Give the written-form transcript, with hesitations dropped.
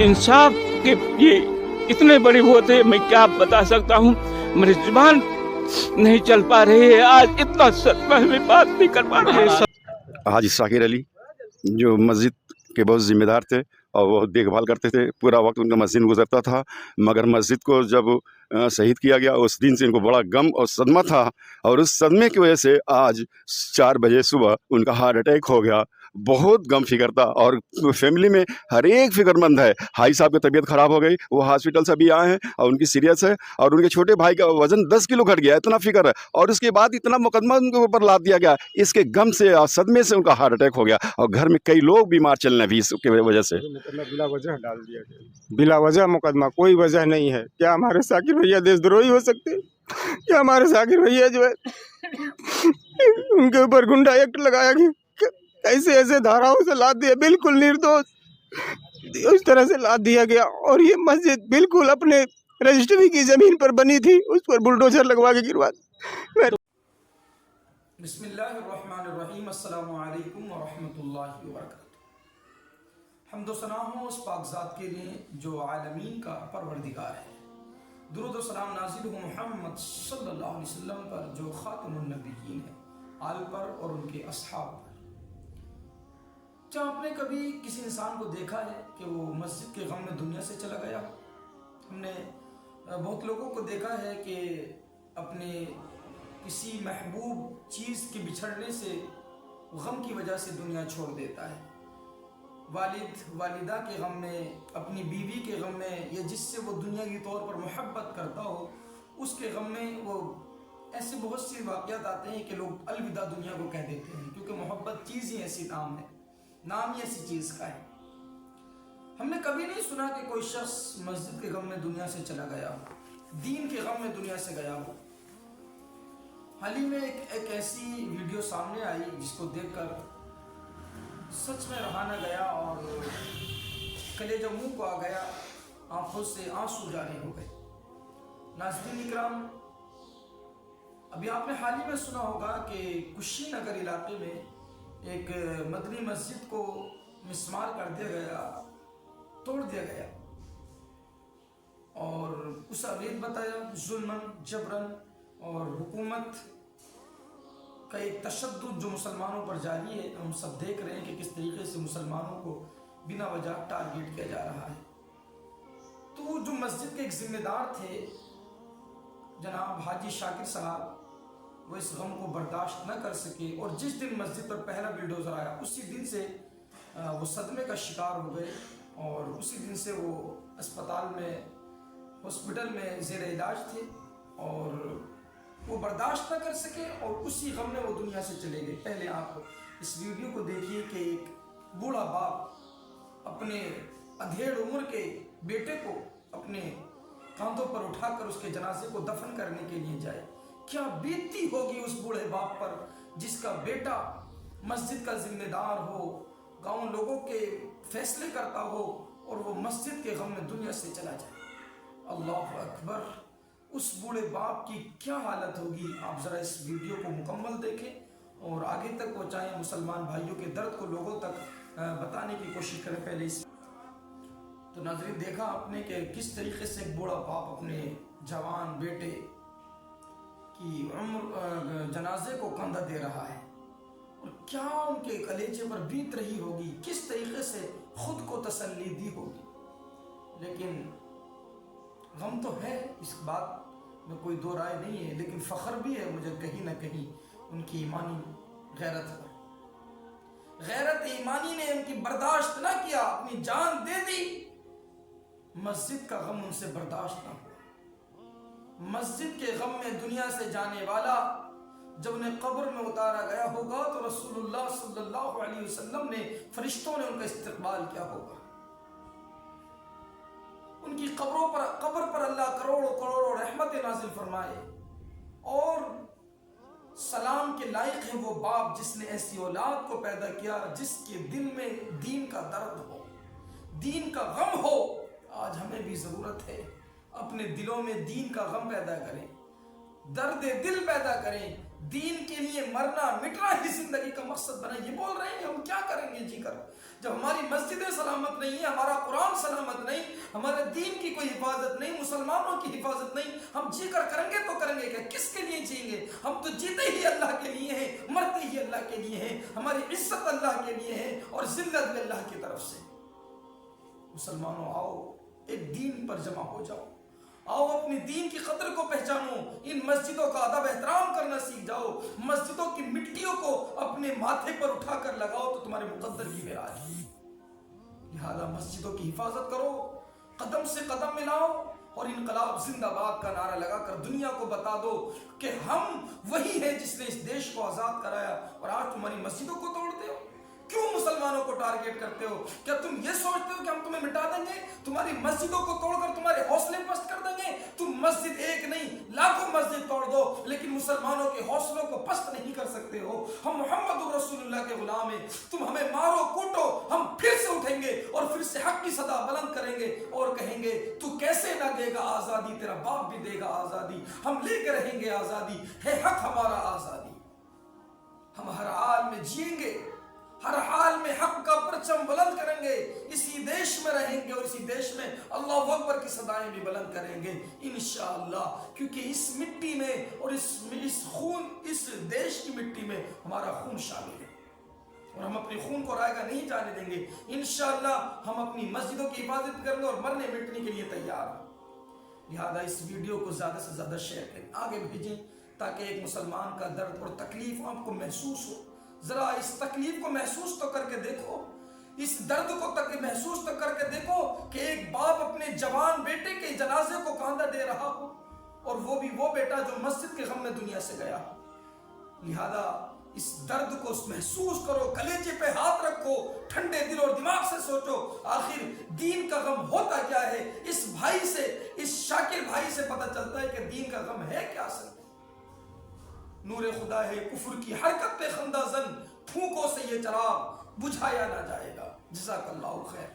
इंसाफ के ये इतने बड़ी वो थे, मैं क्या बता सकता हूँ, मेरी जुबान नहीं चल पा रही है। आज इतना सदमा में बात नहीं कर पा रहे हैं। हाजी शाकिर अली जो मस्जिद के बहुत ज़िम्मेदार थे और वो देखभाल करते थे, पूरा वक्त उनका मस्जिद में गुजरता था। मगर मस्जिद को जब शहीद किया गया, उस दिन से इनको बड़ा गम और सदमा था, और उस सदमे की वजह से आज 4 बजे सुबह उनका हार्ट अटैक हो गया। बहुत गम फिक्र था और फैमिली में हर एक फिक्रमंद है। हाई साहब की तबीयत ख़राब हो गई, वो हॉस्पिटल से अभी आए हैं और उनकी सीरियस है, और उनके छोटे भाई का वज़न 10 किलो घट गया, इतना फिक्र है। और उसके बाद इतना मुकदमा उनके ऊपर लाद दिया गया, इसके गम से और सदमे से उनका हार्ट अटैक हो गया, और घर में कई लोग बीमार चल रहे हैं भी इसकी वजह से। बिला वजह डाल दिया गया, बिला वजह मुकदमा, कोई वजह नहीं है। क्या हमारे शाकिर भैया देशद्रोही हो सकते हैं? क्या हमारे शाकिर भैया जो है उनके ऊपर गुंडा एक्ट लगाया गया, ऐसे ऐसे धाराओं से लाद दिया, बिल्कुल निर्दोष उस तरह से लाद दिया गया। और ये मस्जिद बिल्कुल अपने रजिस्ट्री की जमीन पर बनी थी, उस पर बुलडोजर लगवा के गिरवा दी। बिस्मिल्लाहिर्रहमानिर्रहीम, अस्सलामु अलैकुम व रहमतुल्लाहि व बरकातुहू। हम्दो सना हो उस पाकज़ात के लिए जो आलमीन का परवरदिगार है। दुरूद व सलाम नाज़िल हो मुहम्मद सल्लल्लाहु अलैहि वसल्लम पर जो खातिमुन नबिय्यीन है, आल पर और उनके असहाब पर। क्या आपने कभी किसी इंसान को देखा है कि वो मस्जिद के गम में दुनिया से चला गया? हमने बहुत लोगों को देखा है कि अपने किसी महबूब चीज़ के बिछड़ने से गम की वजह से दुनिया छोड़ देता है। वालिद वालिदा के गम में, अपनी बीवी के गम में, या जिससे वो दुनियावी तौर पर मोहब्बत करता हो उसके गम में, वो ऐसे बहुत सी वाक़यात आते हैं कि लोग अलविदा दुनिया को कह देते हैं, क्योंकि मोहब्बत चीज़ ही ऐसी नाम ही ऐसी चीज़ का है। हमने कभी नहीं सुना कि कोई शख्स मस्जिद के गम में दुनिया से चला गया हो, दीन के गम में दुनिया से गया हो। हाल ही में एक ऐसी वीडियो सामने आई जिसको देखकर सच में रहा न गया और कलेजा मुंह को आ गया, आंखों से आंसू जारी हो गए। नाज़रीन इकराम, अभी आपने हाल ही में सुना होगा कि कुशीनगर इलाके में एक मदनी मस्जिद को मिस्मार कर दिया गया, तोड़ दिया गया, और उसे अवैध बताया, जुल्मन जबरन, और हुकूमत का एक तशद्दुद जो मुसलमानों पर जारी है। हम सब देख रहे हैं कि किस तरीके से मुसलमानों को बिना वजह टारगेट किया जा रहा है। तो जो मस्जिद के एक जिम्मेदार थे जनाब हाजी शाकिर साहब, वो इस गम को बर्दाश्त न कर सके, और जिस दिन मस्जिद पर पहला बुलडोज़र आया उसी दिन से वो सदमे का शिकार हो गए, और उसी दिन से वो अस्पताल में, हॉस्पिटल में ज़ेर इलाज थे, और वो बर्दाश्त न कर सके और उसी गम में वो दुनिया से चले गए। पहले आप इस वीडियो को देखिए कि एक बूढ़ा बाप अपने अधेड़ उम्र के बेटे को अपने कांधों पर उठाकर उसके जनाजे को दफन करने के लिए जाए। क्या बीतती होगी उस बूढ़े बाप पर जिसका बेटा मस्जिद का जिम्मेदार हो, गांव लोगों के फैसले करता हो, और वो मस्जिद के गम में दुनिया से चला जाए। अल्लाह अकबर, उस बूढ़े बाप की क्या हालत होगी। आप ज़रा इस वीडियो को मुकम्मल देखें और आगे तक पहुँचाएँ, मुसलमान भाइयों के दर्द को लोगों तक बताने की कोशिश करें। पहले इस तो नाज़रीन देखा आपने कि किस तरीके से एक बूढ़ा बाप अपने जवान बेटे की उम्र जनाजे को कंधा दे रहा है, और क्या उनके कलेजे पर बीत रही होगी, किस तरीके से खुद को तसल्ली दी होगी। लेकिन गम तो है, इस बात में कोई दो राय नहीं है, लेकिन फ़ख्र भी है मुझे कहीं ना कहीं उनकी ईमानी गैरत पर। गैरत ईमानी ने उनकी बर्दाश्त ना किया, अपनी जान दे दी। मस्जिद का गम उनसे बर्दाश्त ना हुआ। मस्जिद के गम में दुनिया से जाने वाला जब उन्हें कब्र में उतारा गया होगा तो रसूलुल्लाह सल्लल्लाहु अलैहि वसल्लम ने, फरिश्तों ने उनका इस्तकबाल किया होगा। उनकी कब्र पर अल्लाह करोड़ों करोड़ों रहमतें नाजिल फरमाए, और सलाम के लायक है वो बाप जिसने ऐसी औलाद को पैदा किया जिसके दिल में दीन का दर्द हो, दीन का गम हो। आज हमें भी ज़रूरत है अपने दिलों में दीन का गम पैदा करें, दर्द दिल पैदा करें, دین کے لیے مرنا مٹنا ہی زندگی کا مقصد بنا. یہ بول رہے ہیں ہم کیا کریں گے جی کر جب ہماری مسجدیں سلامت نہیں ہیں, ہمارا قرآن سلامت نہیں, ہمارے دین کی کوئی حفاظت نہیں, مسلمانوں کی حفاظت نہیں, ہم جی کر کریں گے تو کریں گے کیا؟ کس کے لیے جئیں گے؟ ہم تو جیتے ہی اللہ کے لیے ہیں, مرتے ہی اللہ کے لیے ہیں, ہماری عزت اللہ کے لیے ہے اور ذلت بھی اللہ کی طرف سے. مسلمانوں آؤ ایک دین پر جمع ہو جاؤ, آؤ اپنی دین کی قدر کو پہچانو, ان مسجدوں کا ادب احترام کرنا سیکھ جاؤ, مسجدوں کی مٹیوں کو اپنے ماتھے پر اٹھا کر لگاؤ تو تمہارے مقدر کی معراج ہے. لہذا مسجدوں کی حفاظت کرو, قدم سے قدم ملاؤ اور انقلاب زندہ باد کا نعرہ لگا کر دنیا کو بتا دو کہ ہم وہی ہیں جس نے اس دیش کو آزاد کرایا. اور آج تمہاری مسجدوں کو توڑتے ہو, کیوں مسلمانوں کو ٹارگیٹ کرتے ہو؟ کیا تم یہ سوچتے ہو کہ ہم تمہیں مٹا دیں گے؟ تمہاری مسجدوں کو توڑ کر تمہارے حوصلے پست کر دیں گے؟ تم مسجد ایک نہیں لاکھوں مسجد توڑ دو لیکن مسلمانوں کے حوصلوں کو پست نہیں کر سکتے ہو. ہم محمد رسول اللہ کے غلام ہیں, تم ہمیں مارو کوٹو, ہم پھر سے اٹھیں گے اور پھر سے حق کی صدا بلند کریں گے اور کہیں گے تو کیسے نہ دے گا آزادی, تیرا باپ بھی دے گا آزادی, ہم لے کے رہیں گے آزادی, ہے حق ہمارا آزادی. ہم ہر حال میں جئیں گے, ہر حال میں حق کا پرچم بلند کریں گے, اسی دیش میں رہیں گے اور اسی دیش میں اللہ اکبر کی صدائیں بھی بلند کریں گے انشاءاللہ, کیونکہ اس مٹی میں اور اس خون, اس دیش کی مٹی میں ہمارا خون شامل ہے اور ہم اپنے خون کو رائے گا نہیں جانے دیں گے. انشاءاللہ ہم اپنی مسجدوں کی حفاظت کریں گے اور مرنے مٹنے کے لیے تیار ہیں. لہذا اس ویڈیو کو زیادہ سے زیادہ شیئر کریں, آگے بھیجیں تاکہ ایک مسلمان کا درد اور تکلیف آپ کو محسوس ہو. ذرا اس تکلیف کو محسوس تو کر کے دیکھو, اس درد کو تک محسوس تو کر کے دیکھو کہ ایک باپ اپنے جوان بیٹے کے جنازے کو کاندھا دے رہا ہو اور وہ بھی وہ بیٹا جو مسجد کے غم میں دنیا سے گیا ہو. لہذا اس درد کو محسوس کرو, کلیجے پہ ہاتھ رکھو, ٹھنڈے دل اور دماغ سے سوچو آخر دین کا غم ہوتا کیا ہے. اس بھائی سے, اس شاکر بھائی سے پتہ چلتا ہے کہ دین کا غم ہے کیا اصل. نور خدا ہے کفر کی حرکت پہ خندہ زن, پھونکوں سے یہ چراغ بجھایا نہ جائے گا. جزاک اللہ خیر.